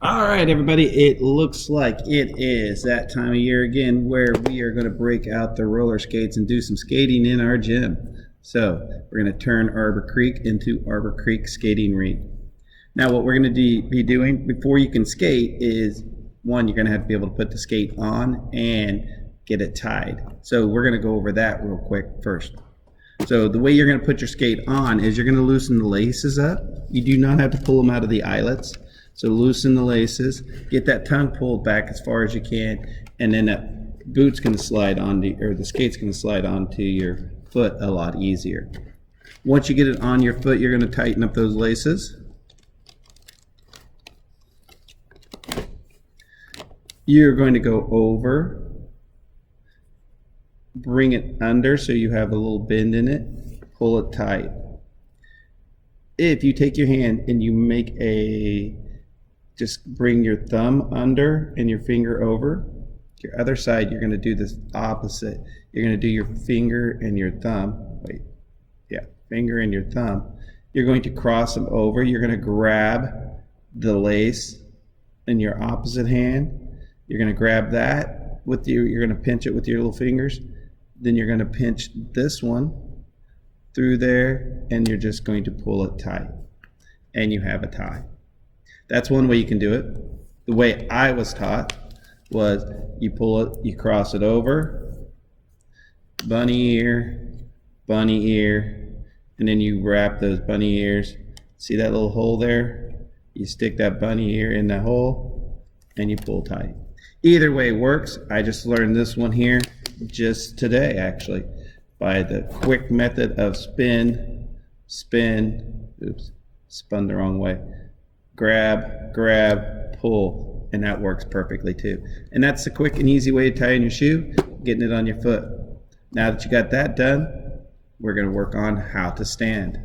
All right, everybody, it looks like it is that time of year again where we are going to break out the roller skates and do some skating in our gym. So we're going to turn Arbor Creek into Arbor Creek Skating Rink. Now, what we're going to be doing before you can skate is, one, you're going to have to be able to put the skate on and get it tied. So we're going to go over that real quick first. So the way you're going to put your skate on is you're going to loosen the laces up. You do not have to pull them out of the eyelets. So loosen the laces, get that tongue pulled back as far as you can, and then that boot's going to slide onto, or the skate's going to slide onto your foot a lot easier. Once you get it on your foot, you're going to tighten up those laces. You're going to go over, bring it under so you have a little bend in it, pull it tight. If you take your hand and you make just bring your thumb under and your finger over. Your other side, you're going to do this opposite. You're going to do your finger and your thumb. Finger and your thumb. You're going to cross them over. You're going to grab the lace in your opposite hand. You're going to grab that with you're going to pinch it with your little fingers. Then you're going to pinch this one through there, and you're just going to pull it tight. And you have a tie. That's one way you can do it. The way I was taught was you pull it, you cross it over, bunny ear, and then you wrap those bunny ears. See that little hole there? You stick that bunny ear in that hole and you pull tight. Either way works. I just learned this one here just today, actually, by the quick method of spin, oops, spun the wrong way. Grab, pull, and that works perfectly too. And that's the quick and easy way to tie in your shoe, getting it on your foot. Now that you got that done, we're going to work on how to stand.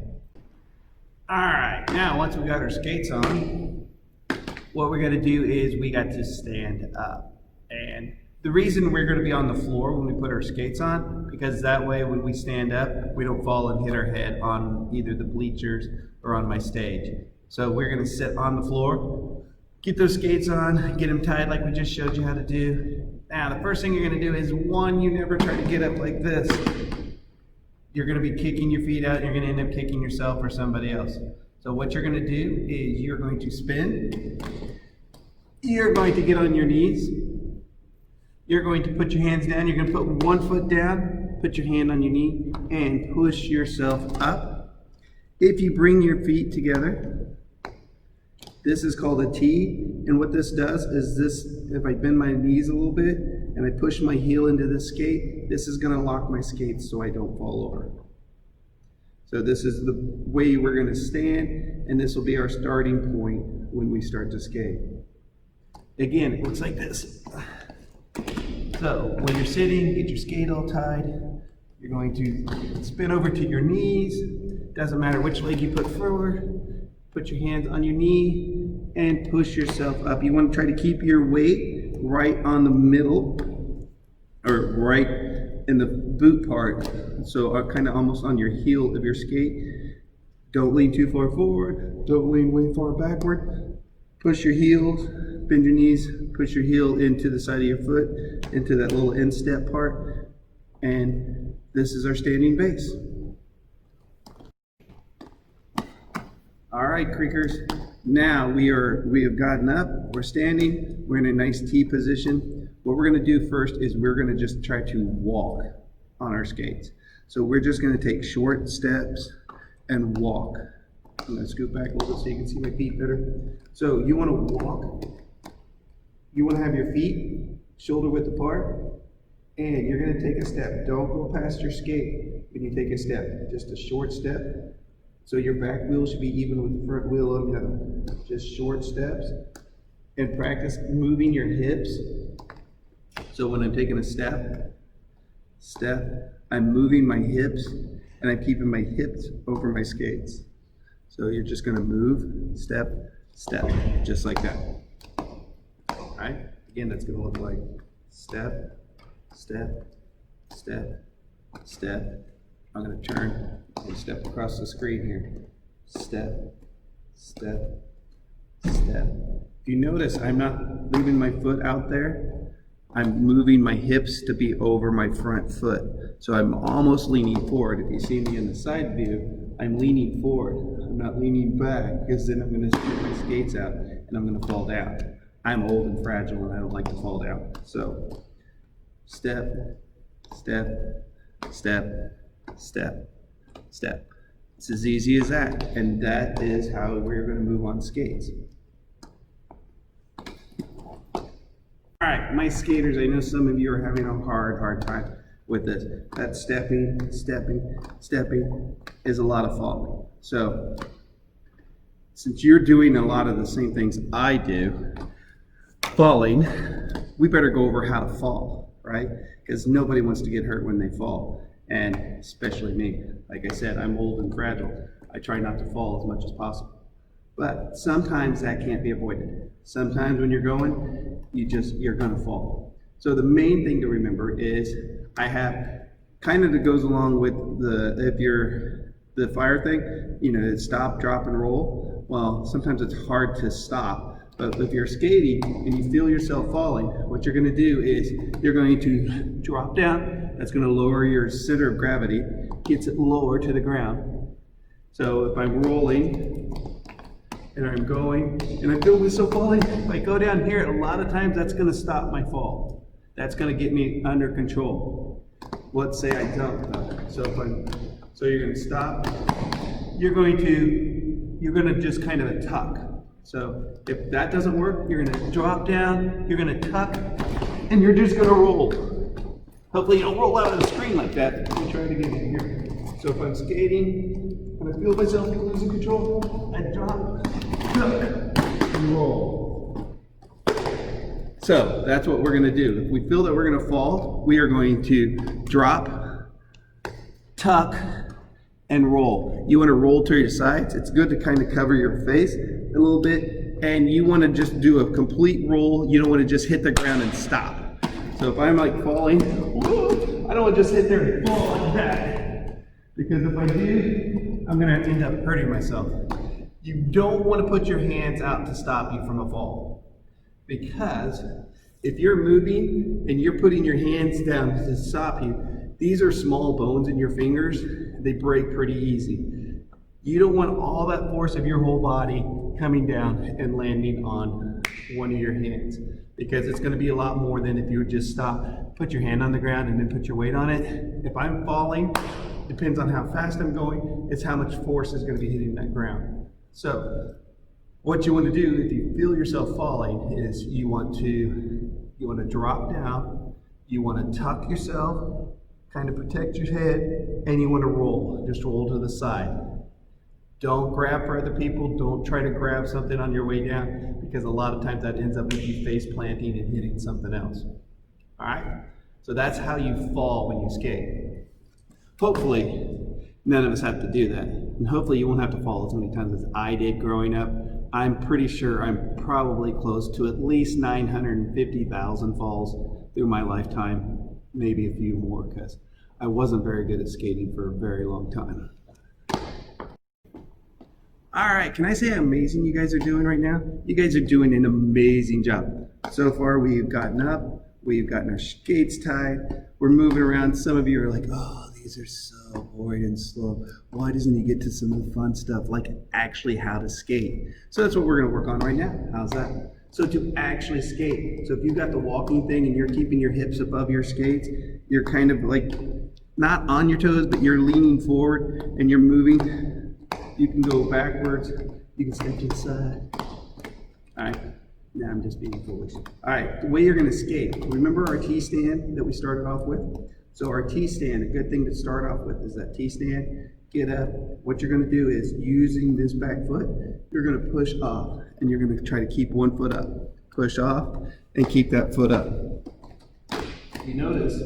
All right, now once we got our skates on, what we're going to do is we got to stand up. And the reason we're going to be on the floor when we put our skates on, because that way when we stand up, we don't fall and hit our head on either the bleachers or on my stage. So we're going to sit on the floor, get those skates on, get them tied like we just showed you how to do. Now, the first thing you're going to do is, one, you never try to get up like this. You're going to be kicking your feet out, and you're going to end up kicking yourself or somebody else. So what you're going to do is you're going to spin. You're going to get on your knees. You're going to put your hands down. You're going to put one foot down, put your hand on your knee, and push yourself up. If you bring your feet together, this is called a T, and what this does is this, if I bend my knees a little bit and I push my heel into this skate, this is going to lock my skates so I don't fall over. So this is the way we're going to stand, and this will be our starting point when we start to skate. Again, it looks like this. So when you're sitting, get your skate all tied. You're going to spin over to your knees. Doesn't matter which leg you put forward. Put your hands on your knee and push yourself up. You want to try to keep your weight right on the middle, or right in the boot part. So kind of almost on your heel of your skate. Don't lean too far forward. Don't lean way far backward. Push your heels, bend your knees, push your heel into the side of your foot, into that little instep part. And this is our standing base. All right, Creekers, now we have gotten up, we're standing, we're in a nice T position. What we're gonna do first is we're gonna just try to walk on our skates. So we're just gonna take short steps and walk. I'm gonna scoot back a little bit so you can see my feet better. So you wanna walk, you wanna have your feet shoulder width apart, and you're gonna take a step. Don't go past your skate when you take a step, just a short step. So your back wheel should be even with the front wheel on the other one. Just short steps, and practice moving your hips. So when I'm taking a step, I'm moving my hips, and I'm keeping my hips over my skates. So you're just gonna move, step, just like that. All right, again, that's gonna look like step, step, step, step. I'm going to turn and step across the screen here. Step, step, step, If you notice, I'm not leaving my foot out there. I'm moving my hips to be over my front foot. So I'm almost leaning forward. If you see me in the side view, I'm leaning forward. I'm not leaning back because then I'm going to stick my skates out and I'm going to fall down. I'm old and fragile and I don't like to fall down. So step, step, step, step, step. It's as easy as that. And that is how we're going to move on skates. All right, my skaters, I know some of you are having a hard time with this. That stepping, stepping, stepping is a lot of falling. So since you're doing a lot of the same things I do, falling, we better go over how to fall, right? Because nobody wants to get hurt when they fall, and especially me. Like I said, I'm old and fragile. I try not to fall as much as possible. But sometimes that can't be avoided. Sometimes when you're going, you're gonna fall. So the main thing to remember is I have kind of that goes along with the fire thing, you know, stop, drop, and roll. Well, sometimes it's hard to stop, but if you're skating and you feel yourself falling, what you're gonna do is you're going to drop down. That's gonna lower your center of gravity, gets it lower to the ground. So if I'm rolling, and I'm going, and I feel myself falling. If I go down here, a lot of times that's gonna stop my fall. That's gonna get me under control. Let's say I don't though. So you're gonna stop. You're gonna just kind of tuck. So if that doesn't work, you're gonna drop down, you're gonna tuck, and you're just gonna roll. Hopefully you don't roll out of the screen like that. Let me try it again here. So if I'm skating, and I feel myself losing control, I drop, tuck, and roll. So that's what we're going to do. If we feel that we're going to fall, we are going to drop, tuck, and roll. You want to roll to your sides. It's good to kind of cover your face a little bit, and you want to just do a complete roll. You don't want to just hit the ground and stop. So if I'm like falling, I don't want to just hit there and fall like that. Because if I do, I'm going to end up hurting myself. You don't want to put your hands out to stop you from a fall. Because if you're moving and you're putting your hands down to stop you, these are small bones in your fingers. They break pretty easy. You don't want all that force of your whole body coming down and landing on one of your hands. Because it's going to be a lot more than if you would just stop, put your hand on the ground and then put your weight on it. If I'm falling, depends on how fast I'm going, it's how much force is going to be hitting that ground. So what you want to do if you feel yourself falling is you want to drop down, you want to tuck yourself, kind of protect your head, and you want to roll. Just roll to the side. Don't grab for other people. Don't try to grab something on your way down, because a lot of times that ends up with you face planting and hitting something else. All right? So that's how you fall when you skate. Hopefully, none of us have to do that. And hopefully you won't have to fall as many times as I did growing up. I'm pretty sure I'm probably close to at least 950,000 falls through my lifetime, maybe a few more, because I wasn't very good at skating for a very long time. All right, can I say how amazing you guys are doing right now? You guys are doing an amazing job. So far, we've gotten up, we've gotten our skates tied, we're moving around. Some of you are like, oh, these are so boring and slow. Why doesn't he get to some of the fun stuff, like actually how to skate? So that's what we're gonna work on right now. How's that? So to actually skate. So if you've got the walking thing and you're keeping your hips above your skates, you're kind of like not on your toes, but you're leaning forward and you're moving. You can go backwards, you can step to the side. All right, now I'm just being foolish. All right, the way you're gonna skate, remember our T-stand that we started off with? So our T-stand, a good thing to start off with is that T-stand. Get up. What you're gonna do is, using this back foot, you're gonna push off, and you're gonna try to keep one foot up. Push off, and keep that foot up. You notice,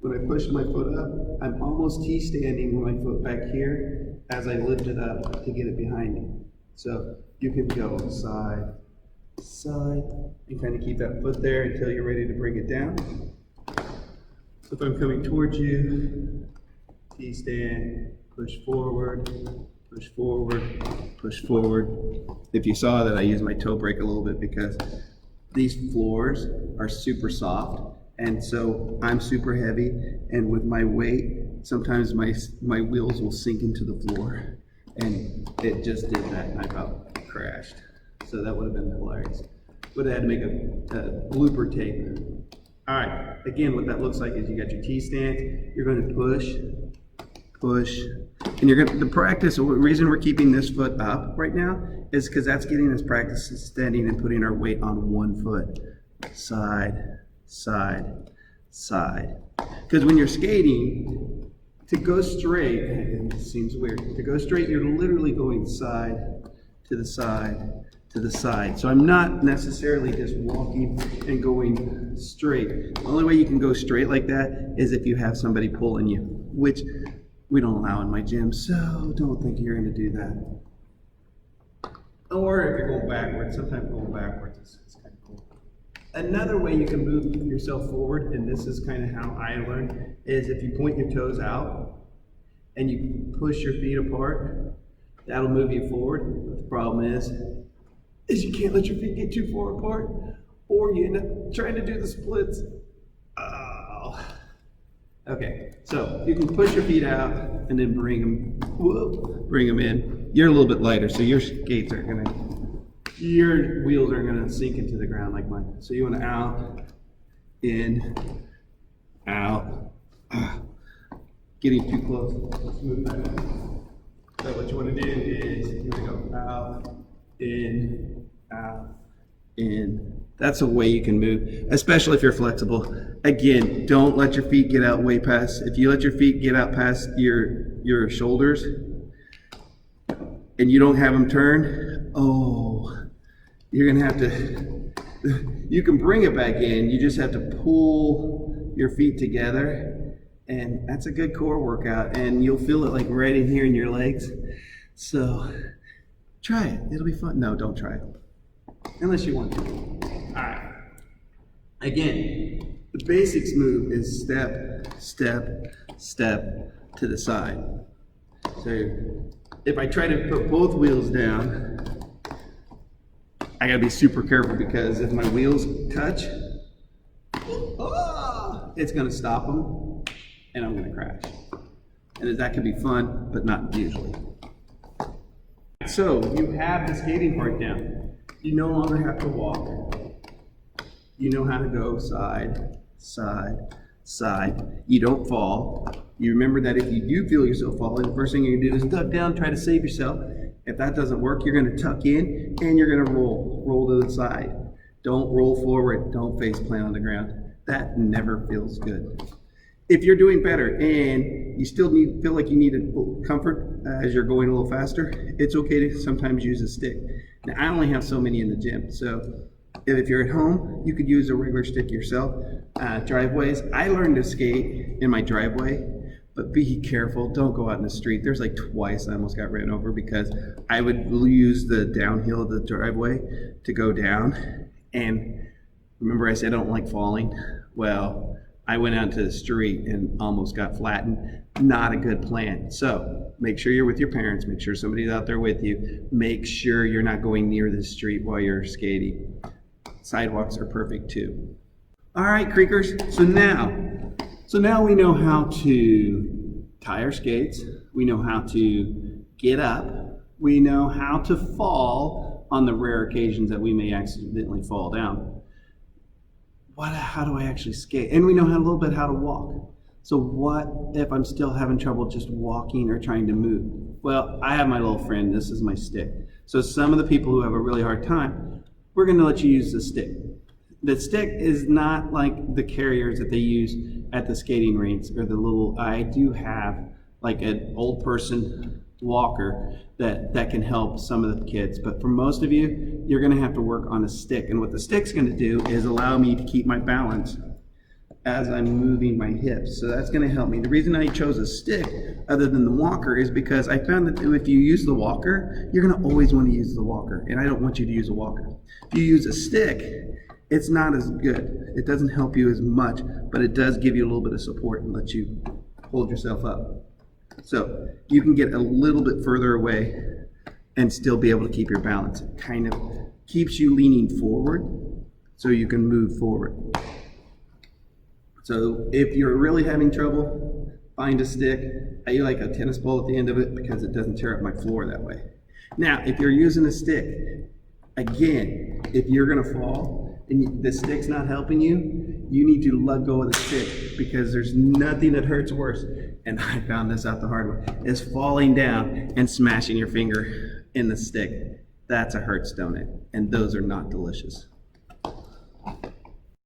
when I push my foot up, I'm almost T-standing with my foot back here as I lift it up to get it behind me. So you can go side, side, and kind of keep that foot there until you're ready to bring it down. So if I'm coming towards you, T-stand, push forward, push forward, push forward. If you saw that, I used my toe brake a little bit because these floors are super soft, and so I'm super heavy, and with my weight, sometimes my wheels will sink into the floor, and it just did that, and I about crashed. So that would have been hilarious. Would have had to make a blooper tape. All right, again, what that looks like is you got your T-stance, you're gonna push, push, and you're gonna, the practice, the reason we're keeping this foot up right now is because that's getting us practice standing and putting our weight on one foot. Side, side, side. Because when you're skating, to go straight, and it seems weird, to go straight, you're literally going side to the side to the side. So I'm not necessarily just walking and going straight. The only way you can go straight like that is if you have somebody pulling you, which we don't allow in my gym, so don't think you're gonna do that. Or if you're going backwards, sometimes going backwards is kind of cool. Another way you can move yourself forward, and this is kind of how I learned, is if you point your toes out and you push your feet apart, that'll move you forward. But the problem is you can't let your feet get too far apart, or you end up trying to do the splits. Oh. Okay, so you can push your feet out and then bring them in. You're a little bit lighter, so your skates are gonna, your wheels are gonna sink into the ground like mine. So you want to out, in, out. Getting too close. Let's move that in. So what you want to do is you want to go out, in, out, in. That's a way you can move, especially if you're flexible. Again, don't let your feet get out way past. If you let your feet get out past your shoulders and you don't have them turn, oh, you're gonna have to, you can bring it back in, you just have to pull your feet together, and that's a good core workout, and you'll feel it like right in here in your legs. So try it, it'll be fun. No, don't try it, unless you want to. All right, again, the basics move is step, step, step to the side. So if I try to put both wheels down, I gotta be super careful, because if my wheels touch, it's gonna stop them and I'm gonna crash. And that can be fun, but not usually. So you have the skating part down. You no longer have to walk. You know how to go side, side, side. You don't fall. You remember that if you do feel yourself falling, the first thing you're gonna do is duck down, try to save yourself. If that doesn't work, you're gonna tuck in and you're gonna roll to the side. Don't roll forward, don't face plant on the ground. That never feels good. If you're doing better and you still feel like you need comfort as you're going a little faster, it's okay to sometimes use a stick. Now, I only have so many in the gym, so if you're at home, you could use a regular stick yourself. Driveways, I learned to skate in my driveway, but be careful, don't go out in the street. There's like twice I almost got ran over because I would use the downhill of the driveway to go down. And remember I said I don't like falling? Well, I went out to the street and almost got flattened. Not a good plan. So make sure you're with your parents, make sure somebody's out there with you, make sure you're not going near the street while you're skating. Sidewalks are perfect too. All right, Creekers, so now we know how to tie our skates, we know how to get up, we know how to fall on the rare occasions that we may accidentally fall down. How do I actually skate? And we know a little bit how to walk. So what if I'm still having trouble just walking or trying to move? Well, I have my little friend, this is my stick. So some of the people who have a really hard time, we're gonna let you use the stick. The stick is not like the carriers that they use at the skating rinks or the little, I do have like an old person walker that can help some of the kids. But for most of you, you're gonna have to work on a stick. And what the stick's gonna do is allow me to keep my balance as I'm moving my hips. So that's gonna help me. The reason I chose a stick other than the walker is because I found that if you use the walker, you're gonna always wanna use the walker. And I don't want you to use a walker. If you use a stick, it's not as good. It doesn't help you as much, but it does give you a little bit of support and let you hold yourself up. So you can get a little bit further away and still be able to keep your balance. It kind of keeps you leaning forward so you can move forward. So if you're really having trouble, find a stick. I like a tennis ball at the end of it because it doesn't tear up my floor that way. Now, if you're using a stick, again, if you're gonna fall and the stick's not helping you, you need to let go of the stick because there's nothing that hurts worse, and I found this out the hard way, is falling down and smashing your finger in the stick. That's a Hertz donut, and those are not delicious.